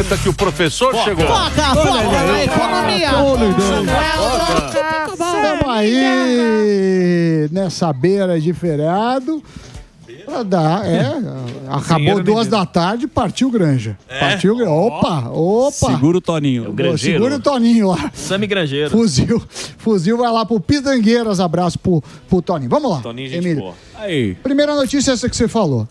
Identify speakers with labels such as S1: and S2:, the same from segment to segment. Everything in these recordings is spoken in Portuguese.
S1: vinheta que o professor chegou.
S2: Foca na economia.
S3: Estamos aí nessa beira de feriado. Pra dar, acabou 2 da tarde, partiu Granja. Partiu Granja. Opa!
S4: Segura o Toninho.
S3: Segura o Toninho lá.
S5: Sami Grangeiro.
S3: Fuzil vai lá pro Pitangueiras. Abraço pro Toninho. Vamos lá,
S5: Toninho, gente
S3: Emílio.
S5: boa.
S4: Aí.
S3: Primeira notícia é essa que você falou.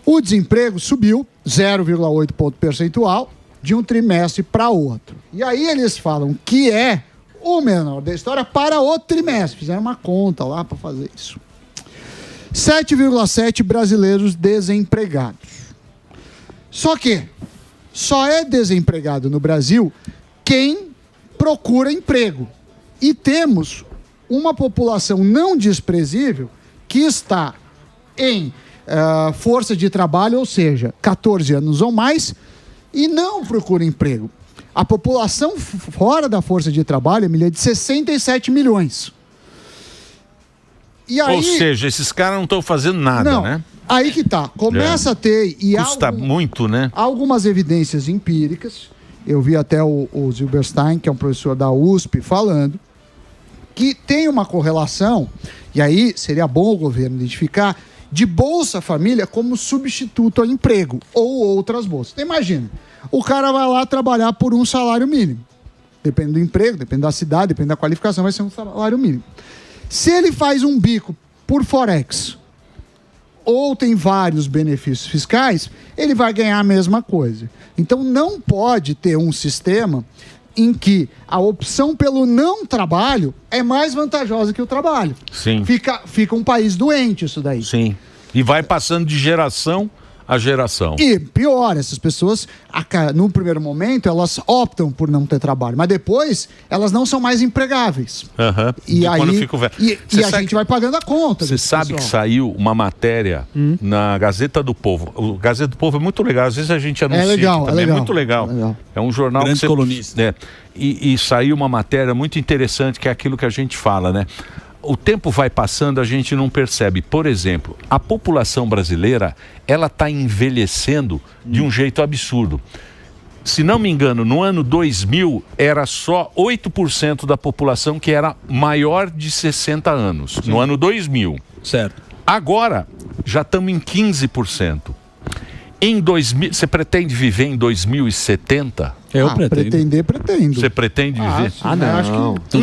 S3: O desemprego subiu 0,8 ponto percentual de um trimestre para outro. E aí eles falam que é o menor da história para o trimestre. Fizeram uma conta lá para fazer isso. 7,7 brasileiros desempregados. Só que só é desempregado no Brasil quem procura emprego. E temos uma população não desprezível que está em força de trabalho, ou seja, 14 anos ou mais, e não procura emprego. A população fora da força de trabalho, Emília, é de 67 milhões. E aí,
S1: ou seja, esses caras não estão fazendo nada, né?
S3: Aí que tá. Começa a ter...
S1: Custa muito, né?
S3: Algumas evidências empíricas. Eu vi até o Zilberstein, que é um professor da USP, falando que tem uma correlação, e aí seria bom o governo identificar, de Bolsa Família como substituto ao emprego ou outras bolsas. Então, imagina, o cara vai lá trabalhar por um salário mínimo. Depende do emprego, depende da cidade, depende da qualificação, vai ser um salário mínimo. Se ele faz um bico por Forex ou tem vários benefícios fiscais, ele vai ganhar a mesma coisa. Então não pode ter um sistema em que a opção pelo não trabalho é mais vantajosa que o trabalho.
S1: Sim.
S3: Fica um país doente isso daí.
S1: Sim. E vai passando de geração a geração.
S3: E pior, essas pessoas, no primeiro momento, elas optam por não ter trabalho, mas depois elas não são mais empregáveis. E aí,
S1: quando fico velho.
S3: E a gente vai pagando a conta.
S1: Você sabe que saiu uma matéria na Gazeta do Povo. O Gazeta do Povo é muito legal. Às vezes a gente anuncia
S3: legal,
S1: também.
S3: é legal.
S1: É muito legal. É um jornal
S4: Grande colunista.
S1: E saiu uma matéria muito interessante, que é aquilo que a gente fala, né? O tempo vai passando, a gente não percebe. Por exemplo, a população brasileira, ela está envelhecendo de um jeito absurdo. Se não me engano, no ano 2000, era só 8% da população que era maior de 60 anos. Sim. No ano 2000.
S4: Certo.
S1: Agora, já estamos em 15%. Em 2000, você pretende viver em 2070?
S4: Eu pretendo.
S3: Pretendo.
S1: Você pretende viver?
S3: Não. Acho que...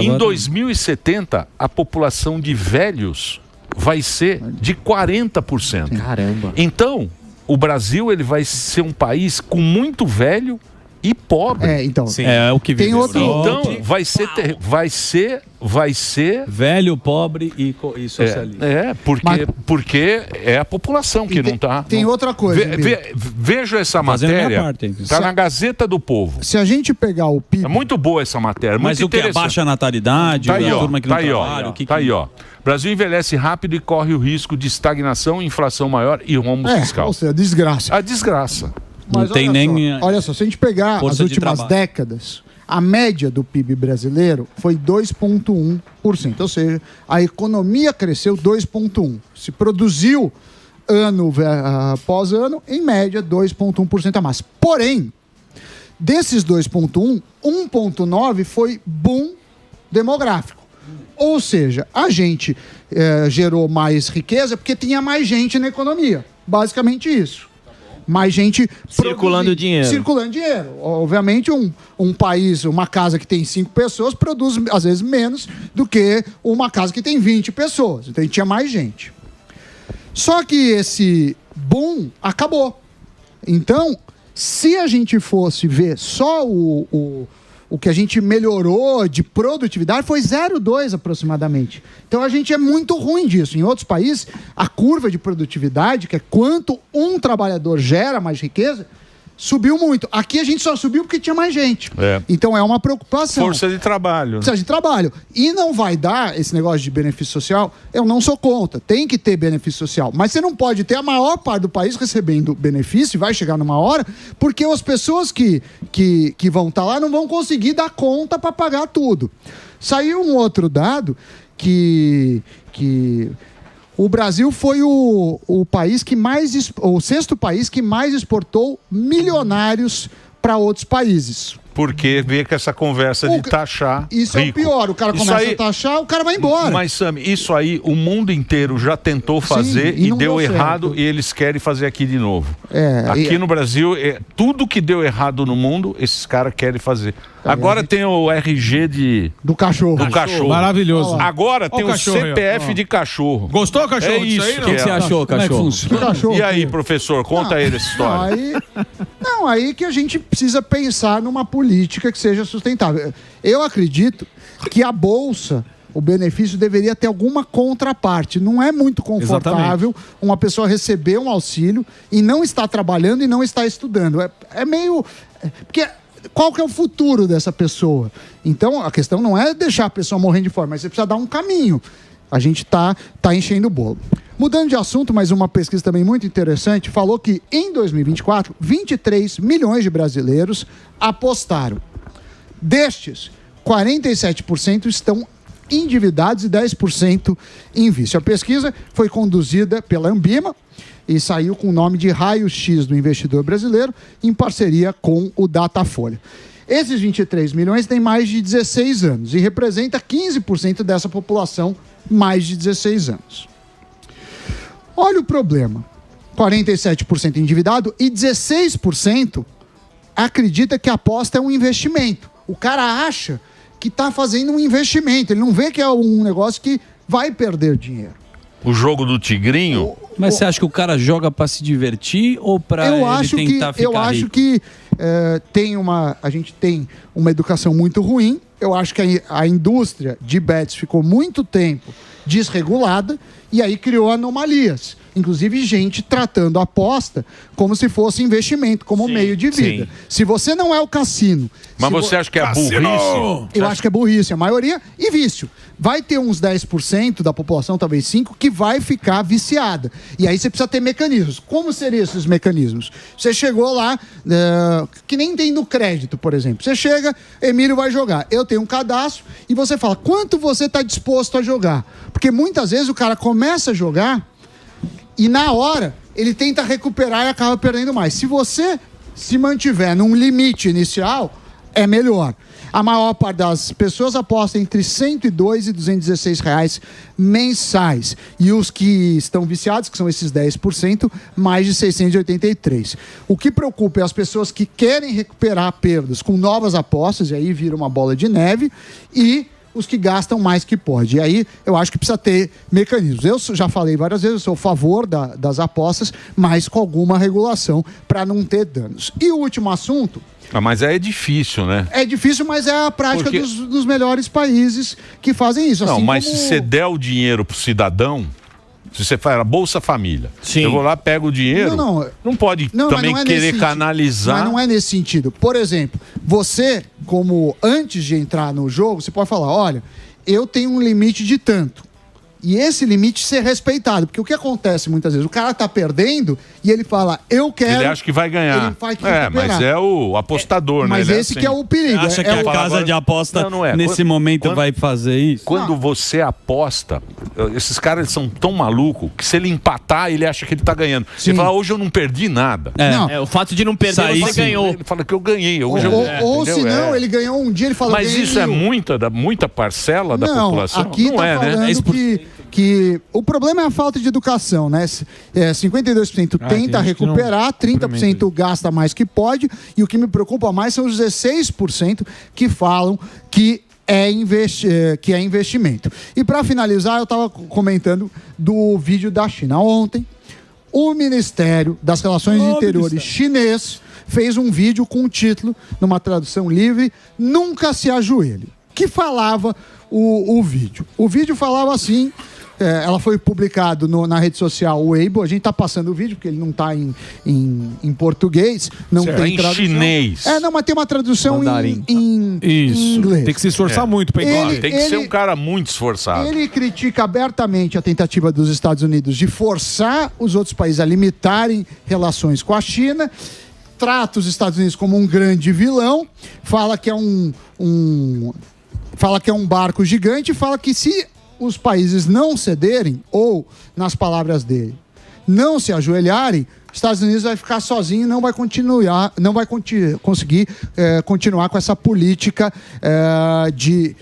S1: Em 2070, a população de velhos vai ser de 40%.
S6: Caramba.
S1: Então, o Brasil ele vai ser um país com muito velho e pobre.
S3: Então.
S4: Sim. É o que
S3: tem outro.
S1: Então, vai ser
S4: velho, pobre e socialista.
S1: Porque é a população que não está.
S3: Tem outra coisa.
S1: Veja essa matéria. Está na Gazeta do Povo.
S3: Se a gente pegar o PIB.
S1: É muito boa essa matéria.
S4: Mas
S1: muito
S4: o que é baixa natalidade,
S1: tá aí, ó,
S4: turma que não trabalha,
S1: tá aí, ó. Brasil envelhece rápido e corre o risco de estagnação, inflação maior e rombo fiscal.
S3: Ou seja, desgraça.
S1: A desgraça.
S4: Não
S3: Mas
S4: tem
S3: olha só, se a gente pegar as últimas décadas, a média do PIB brasileiro foi 2,1%. Ou seja, a economia cresceu 2,1%. Se produziu ano após ano, em média, 2,1% a mais. Porém, desses 2,1%, 1,9% foi boom demográfico. Ou seja, a gente gerou mais riqueza porque tinha mais gente na economia. Basicamente isso. Mais gente
S5: circulando dinheiro.
S3: Obviamente, um país, uma casa que tem 5 pessoas produz, às vezes, menos do que uma casa que tem 20 pessoas. Então, tinha mais gente. Só que esse boom acabou. Então, se a gente fosse ver só o que a gente melhorou de produtividade foi 0,2 aproximadamente. Então a gente é muito ruim disso. Em outros países, a curva de produtividade, que é quanto um trabalhador gera mais riqueza, subiu muito. Aqui a gente só subiu porque tinha mais gente. Então é uma preocupação.
S1: Força de trabalho.
S3: Precisa de trabalho. E não vai dar esse negócio de benefício social, eu não sou contra. Tem que ter benefício social. Mas você não pode ter a maior parte do país recebendo benefício, e vai chegar numa hora, porque as pessoas que vão estar lá não vão conseguir dar conta para pagar tudo. Saiu um outro dado que O Brasil foi o país que mais, o sexto país que mais exportou milionários para outros países.
S1: Porque vê que essa conversa de taxar
S3: Isso
S1: rico.
S3: é o pior, o cara começa a taxar, o cara vai embora.
S1: Mas, Sami, isso aí o mundo inteiro já tentou fazer e deu errado
S3: certo.
S1: e eles querem fazer aqui de novo.
S3: É,
S1: aqui no Brasil, tudo que deu errado no mundo, esses caras querem fazer. Agora tem o RG
S3: do cachorro.
S1: Do cachorro.
S4: Maravilhoso.
S1: Agora tem o
S4: cachorro,
S1: CPF de cachorro.
S4: Gostou, cachorro?
S1: É isso.
S4: Aí, o que você achou, cachorro?
S1: E aí, professor, conta ele essa história.
S3: Aí que a gente precisa pensar numa política que seja sustentável. Eu acredito que a Bolsa, o benefício deveria ter alguma contraparte. Não é muito confortável uma pessoa receber um auxílio e não estar trabalhando e não estar estudando. É meio... Porque qual que é o futuro dessa pessoa? Então, a questão não é deixar a pessoa morrendo de fome, mas você precisa dar um caminho. A gente tá enchendo o bolo. Mudando de assunto, mas uma pesquisa também muito interessante, falou que em 2024, 23 milhões de brasileiros apostaram. Destes, 47% estão endividados e 10% em vício. A pesquisa foi conduzida pela Ambima e saiu com o nome de Raio-X do Investidor Brasileiro, em parceria com o Datafolha. Esses 23 milhões têm mais de 16 anos e representa 15% dessa população mais de 16 anos. Olha o problema. 47% endividado e 16% acredita que a aposta é um investimento. O cara acha que está fazendo um investimento. Ele não vê que é um negócio que vai perder dinheiro.
S1: O jogo do tigrinho...
S4: Mas você acha que o cara joga para se divertir ou para ele tentar ficar
S3: Eu acho
S4: rico?
S3: que a gente tem uma educação muito ruim. Eu acho que a indústria de bets ficou muito tempo desregulada e aí criou anomalias. Inclusive gente tratando a aposta como se fosse investimento, como meio de vida.
S1: Sim.
S3: Se você não é o cassino...
S1: Mas você acha que é burrice?
S3: Eu acho que é burrice, a maioria, e vício. Vai ter uns 10% da população, talvez 5%, que vai ficar viciada. E aí você precisa ter mecanismos. Como seriam esses mecanismos? Você chegou lá, que nem tem no crédito, por exemplo. Você chega, Emílio vai jogar. Eu tenho um cadastro e você fala, quanto você está disposto a jogar? Porque muitas vezes o cara começa a jogar e na hora ele tenta recuperar e acaba perdendo mais. Se você se mantiver num limite inicial, é melhor. A maior parte das pessoas aposta entre R$102 e R$216 mensais. E os que estão viciados, que são esses 10%, mais de 683. O que preocupa é as pessoas que querem recuperar perdas com novas apostas, e aí vira uma bola de neve, e os que gastam mais que pode. E aí eu acho que precisa ter mecanismos. Eu já falei várias vezes, eu sou a favor das apostas, mas com alguma regulação para não ter danos. E o último assunto...
S1: mas é difícil, né?
S3: É difícil, mas é a prática dos melhores países que fazem isso.
S1: Não,
S3: assim
S1: mas
S3: como...
S1: se você der o dinheiro pro cidadão, se você faz a Bolsa Família, eu vou lá, pego o dinheiro, não pode também querer canalizar.
S3: Mas não é nesse sentido. Por exemplo, você, como antes de entrar no jogo, você pode falar, olha, eu tenho um limite de tanto. E esse limite ser respeitado. Porque o que acontece muitas vezes? O cara tá perdendo e ele fala, eu quero...
S1: Ele acha que vai ganhar.
S3: Ele vai recuperar.
S1: Mas é o apostador, né?
S3: Mas esse que é o perigo.
S4: Acha que a casa de aposta nesse momento vai fazer isso?
S1: Quando você aposta, esses caras eles são tão malucos que se ele empatar, ele acha que ele tá ganhando. Ele fala, hoje eu não perdi nada.
S5: O fato de não perder, você ganhou.
S1: Ele fala que eu ganhei.
S3: Ou se não, ele ganhou um dia, ele fala...
S1: Mas isso é muita parcela da população?
S3: Aqui
S1: não é, né?
S3: Que o problema é a falta de educação, né? 52% tenta recuperar, 30% gasta mais que pode, e o que me preocupa mais são os 16% que falam que é investimento. E para finalizar, eu estava comentando do vídeo da China. Ontem, o Ministério das Relações Exteriores chinês fez um vídeo com o título, numa tradução livre, Nunca se ajoelhe, que falava o vídeo. O vídeo falava assim... ela foi publicado na rede social Weibo. A gente está passando o vídeo, porque ele não está em português. Não tem tradução.
S1: Em chinês.
S3: Mas tem uma tradução em inglês.
S4: Tem que se esforçar muito para entender.
S1: Tem que ser um cara muito esforçado.
S3: Ele critica abertamente a tentativa dos Estados Unidos de forçar os outros países a limitarem relações com a China. Trata os Estados Unidos como um grande vilão. Fala que é um barco gigante. Fala que se os países não cederem, ou, nas palavras dele, não se ajoelharem, os Estados Unidos vai ficar sozinho e não vai conseguir continuar com essa política de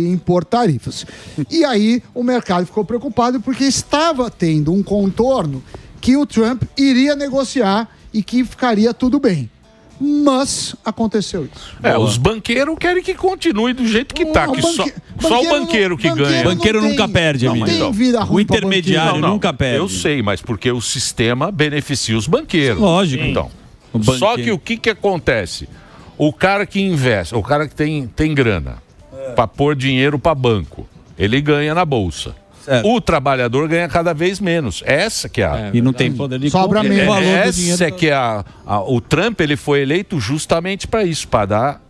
S3: impor tarifas. E aí o mercado ficou preocupado porque estava tendo um contorno que o Trump iria negociar e que ficaria tudo bem. Mas aconteceu isso.
S1: Os banqueiros querem que continue do jeito que está. Só o banqueiro que ganha.
S4: Banqueiro nunca perde, amigo.
S3: O
S4: intermediário nunca perde.
S1: Eu sei, mas porque o sistema beneficia os banqueiros.
S4: Lógico.
S1: Então, só que o que acontece? O cara que investe, o cara que tem grana para pôr dinheiro para banco, ele ganha na bolsa. Certo. O trabalhador ganha cada vez menos. Essa que é a...
S4: E não tem poder de
S3: sobra
S4: compra.
S3: mesmo.
S1: Essa é que é o Trump, ele foi eleito justamente para isso, para dar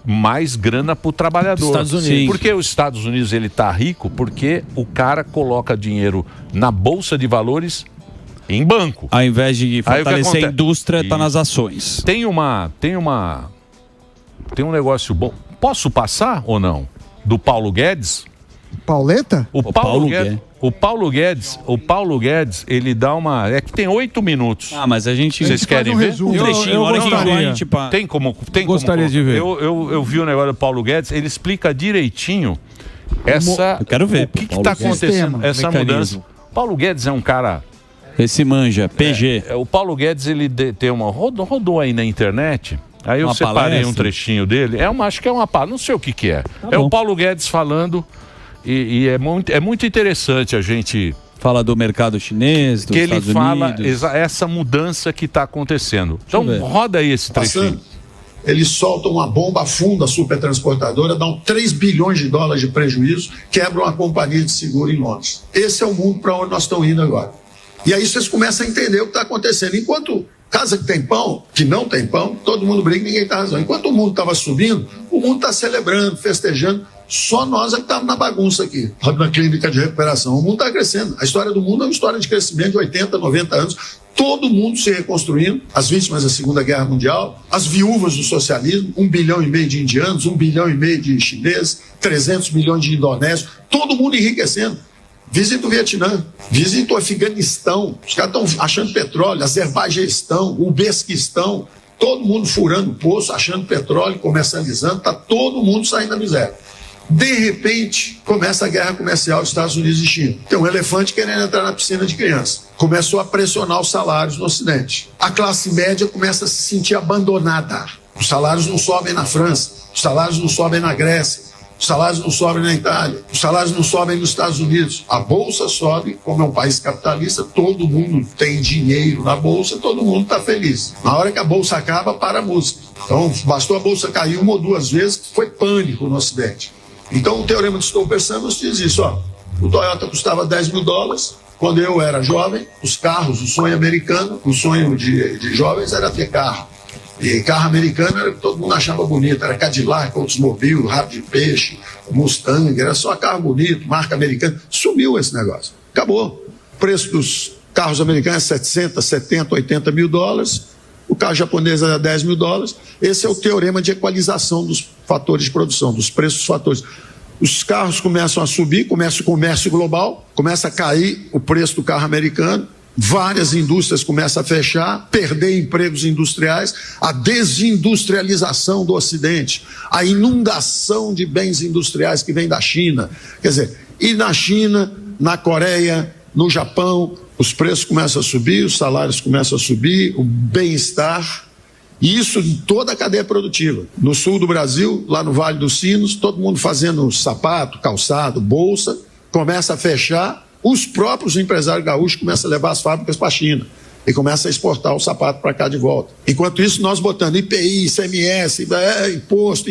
S1: mais grana para o trabalhador.
S4: Estados Unidos.
S1: Porque os Estados Unidos ele tá rico porque o cara coloca dinheiro na bolsa de valores em banco.
S4: Ao invés de fortalecer a indústria, está nas ações.
S1: Tem um negócio bom. Posso passar ou não? Do Paulo Guedes?
S3: Pauleta?
S1: O Paulo Guedes, ele dá uma... É que tem 8 minutos.
S4: Mas a gente...
S1: Vocês querem ver?
S4: Um trechinho,
S1: eu
S4: hora que
S1: gostaria.
S4: a gente...
S1: Tem como...
S6: Gostaria de ver.
S1: Eu vi o negócio do Paulo Guedes, ele explica direitinho
S4: eu quero ver.
S1: O que está acontecendo, essa mudança. Paulo Guedes é um cara...
S4: Esse manja, PG.
S1: O Paulo Guedes, ele tem uma... Rodou aí na internet... Aí eu separei um trechinho dele. Acho que é uma palestra, não sei o que é. É o Paulo Guedes falando... E é muito interessante a gente...
S4: Fala do mercado chinês, dos Estados Unidos.
S1: Ele fala essa mudança que está acontecendo. Então, roda aí esse trechinho.
S7: Eles soltam uma bomba, afunda a supertransportadora, dão 3 bilhões de dólares de prejuízo, quebram a companhia de seguro em Londres. Esse é o mundo para onde nós estamos indo agora. E aí vocês começam a entender o que está acontecendo. Enquanto casa que tem pão, que não tem pão, todo mundo briga e ninguém está razão. Enquanto o mundo estava subindo, o mundo está celebrando, festejando. Só nós é que estamos na bagunça aqui, na clínica de recuperação. O mundo está crescendo. A história do mundo é uma história de crescimento de 80, 90 anos. Todo mundo se reconstruindo. As vítimas da Segunda Guerra Mundial, as viúvas do socialismo, 1,5 bilhão de indianos, 1,5 bilhão de chineses, 300 milhões de indonésios. Todo mundo enriquecendo. Visita o Vietnã, visita o Afeganistão. Os caras estão achando petróleo, Azerbaijão, Uzbequistão. Todo mundo furando poço, achando petróleo, comercializando. Está todo mundo saindo da miséria. De repente, começa a guerra comercial Estados Unidos e China. Tem um elefante querendo entrar na piscina de criança. Começou a pressionar os salários no Ocidente. A classe média começa a se sentir abandonada. Os salários não sobem na França, os salários não sobem na Grécia, os salários não sobem na Itália, os salários não sobem nos Estados Unidos. A Bolsa sobe, como é um país capitalista, todo mundo tem dinheiro na Bolsa, todo mundo está feliz. Na hora que a Bolsa acaba, para a música. Então, bastou a Bolsa cair 1 ou 2 vezes, foi pânico no Ocidente. Então, o Teorema de Stolper-Samuels diz isso, o Toyota custava 10 mil dólares, quando eu era jovem, os carros, o sonho americano, o sonho de jovens era ter carro. E carro americano era que todo mundo achava bonito, era Cadillac, Oldsmobile, Rabo de Peixe, Mustang, era só carro bonito, marca americana. Sumiu esse negócio, acabou. O preço dos carros americanos é 60, 70, 80 mil dólares, o carro japonês é 10 mil dólares. Esse é o teorema de equalização dos fatores de produção, dos preços dos fatores. Os carros começam a subir, começa o comércio global, começa a cair o preço do carro americano, várias indústrias começam a fechar, perder empregos industriais, a desindustrialização do Ocidente, a inundação de bens industriais que vem da China. Quer dizer, e na China, na Coreia, no Japão, os preços começam a subir, os salários começam a subir, o bem-estar, e isso em toda a cadeia produtiva. No sul do Brasil, lá no Vale dos Sinos, todo mundo fazendo sapato, calçado, bolsa, começa a fechar, os próprios empresários gaúchos começam a levar as fábricas para a China e começam a exportar o sapato para cá de volta. Enquanto isso, nós botando IPI, ICMS, imposto,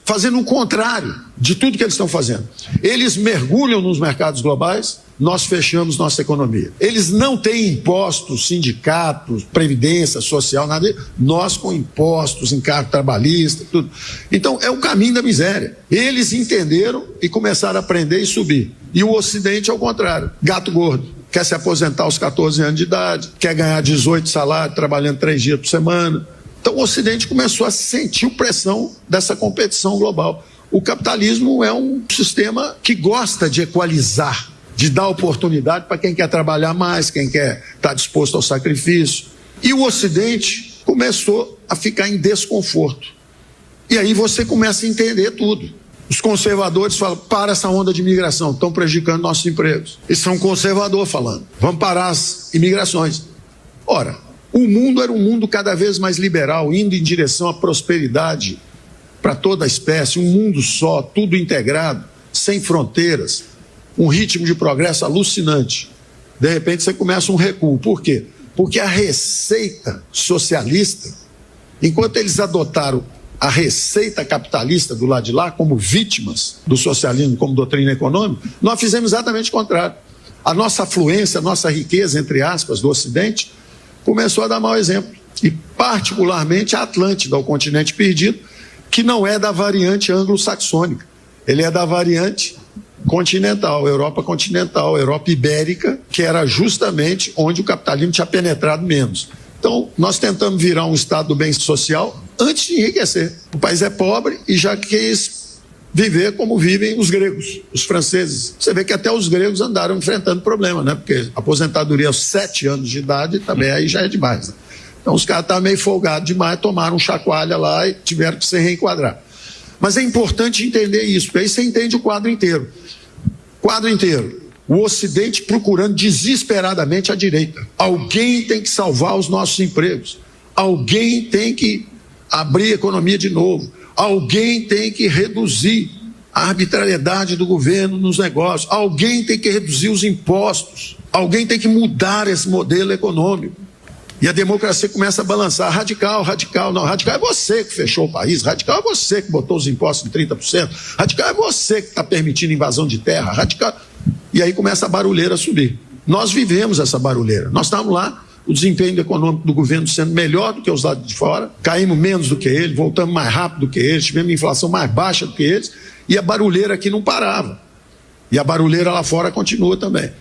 S7: fazendo o contrário de tudo que eles estão fazendo. Eles mergulham nos mercados globais, nós fechamos nossa economia. Eles não têm impostos, sindicatos, previdência social, nada. Nós com impostos, encargo trabalhista, tudo. Então, é o caminho da miséria. Eles entenderam e começaram a aprender e subir. E o Ocidente, ao contrário, gato gordo. Quer se aposentar aos 14 anos de idade, quer ganhar 18 salários, trabalhando 3 dias por semana. Então, o Ocidente começou a sentir pressão dessa competição global. O capitalismo é um sistema que gosta de equalizar, de dar oportunidade para quem quer trabalhar mais, quem quer estar disposto ao sacrifício. E o Ocidente começou a ficar em desconforto. E aí você começa a entender tudo. Os conservadores falam, para essa onda de imigração, estão prejudicando nossos empregos. Esse é um conservador falando, vamos parar as imigrações. Ora, o mundo era um mundo cada vez mais liberal, indo em direção à prosperidade para toda a espécie, um mundo só, tudo integrado, sem fronteiras, um ritmo de progresso alucinante. De repente você começa um recuo. Por quê? Porque a receita socialista, enquanto eles adotaram a receita capitalista do lado de lá, como vítimas do socialismo, como doutrina econômica, nós fizemos exatamente o contrário. A nossa afluência, a nossa riqueza, entre aspas, do Ocidente, começou a dar mau exemplo. E particularmente a Atlântida, o continente perdido, que não é da variante anglo-saxônica. Ele é da variante continental, Europa ibérica, que era justamente onde o capitalismo tinha penetrado menos. Então, nós tentamos virar um estado do bem social antes de enriquecer. O país é pobre e já quis viver como vivem os gregos, os franceses. Você vê que até os gregos andaram enfrentando problema, né? Porque aposentadoria aos 7 anos de idade também aí já é demais, né? Então os caras estavam meio folgados demais, tomaram um chacoalha lá e tiveram que se reenquadrar. Mas é importante entender isso, porque aí você entende o quadro inteiro. Quadro inteiro. O Ocidente procurando desesperadamente a direita. Alguém tem que salvar os nossos empregos. Alguém tem que abrir a economia de novo. Alguém tem que reduzir a arbitrariedade do governo nos negócios. Alguém tem que reduzir os impostos. Alguém tem que mudar esse modelo econômico. E a democracia começa a balançar. Radical, radical. Não, radical é você que fechou o país. Radical é você que botou os impostos em 30%. Radical é você que está permitindo invasão de terra. Radical... E aí começa a barulheira a subir. Nós vivemos essa barulheira. Nós estávamos lá, o desempenho econômico do governo sendo melhor do que os lados de fora, caímos menos do que eles, voltamos mais rápido do que eles, tivemos inflação mais baixa do que eles, e a barulheira aqui não parava. E a barulheira lá fora continua também.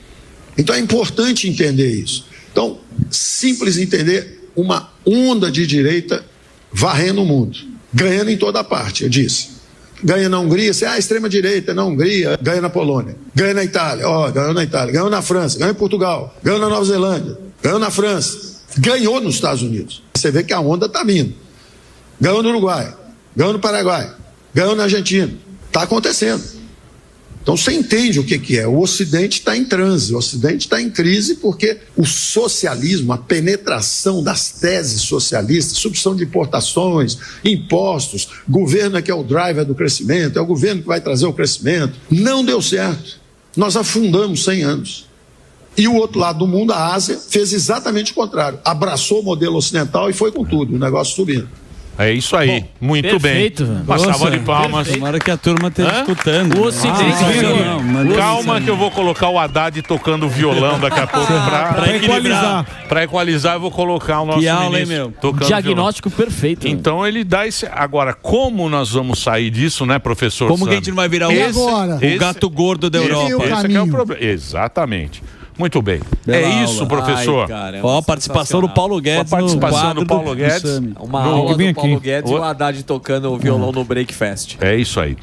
S7: Então é importante entender isso. Então, simples entender uma onda de direita varrendo o mundo, ganhando em toda parte, eu disse. Ganha na Hungria, extrema-direita na Hungria, ganha na Polônia, ganha na Itália, ganhou na Itália, ganhou na França, ganhou em Portugal, ganhou na Nova Zelândia, ganhou na França, ganhou nos Estados Unidos. Você vê que a onda está vindo. Ganhou no Uruguai, ganhou no Paraguai, ganhou na Argentina. Está acontecendo. Então você entende o que é. O Ocidente está em transe, o Ocidente está em crise porque o socialismo, a penetração das teses socialistas, substituição de importações, impostos, governo é que é o driver do crescimento, é o governo que vai trazer o crescimento, não deu certo. Nós afundamos 100 anos. E o outro lado do mundo, a Ásia, fez exatamente o contrário. Abraçou o modelo ocidental e foi com tudo, o negócio subindo.
S1: É isso aí,
S5: bom,
S1: muito
S5: perfeito,
S1: bem. Uma salva de palmas.
S4: Tomara que a turma esteja escutando.
S5: O Ocidente.
S1: Calma que eu vou colocar o Haddad tocando violão daqui a pouco
S4: pra equilibrar.
S1: Pra equalizar, eu vou colocar o nosso ministro tocando
S5: diagnóstico
S1: violão.
S5: Perfeito.
S1: Então ele dá esse... Agora, como nós vamos sair disso, né, professor?
S4: Como que a gente não vai virar o gato gordo da Europa?
S1: Esse que é o problema. Exatamente. Muito bem. É isso, professor.
S4: Ó, a participação do Paulo Guedes.
S1: A participação do Paulo Guedes.
S6: Uma aula do Paulo Guedes e o Haddad tocando o violão no Breakfast.
S1: É isso aí.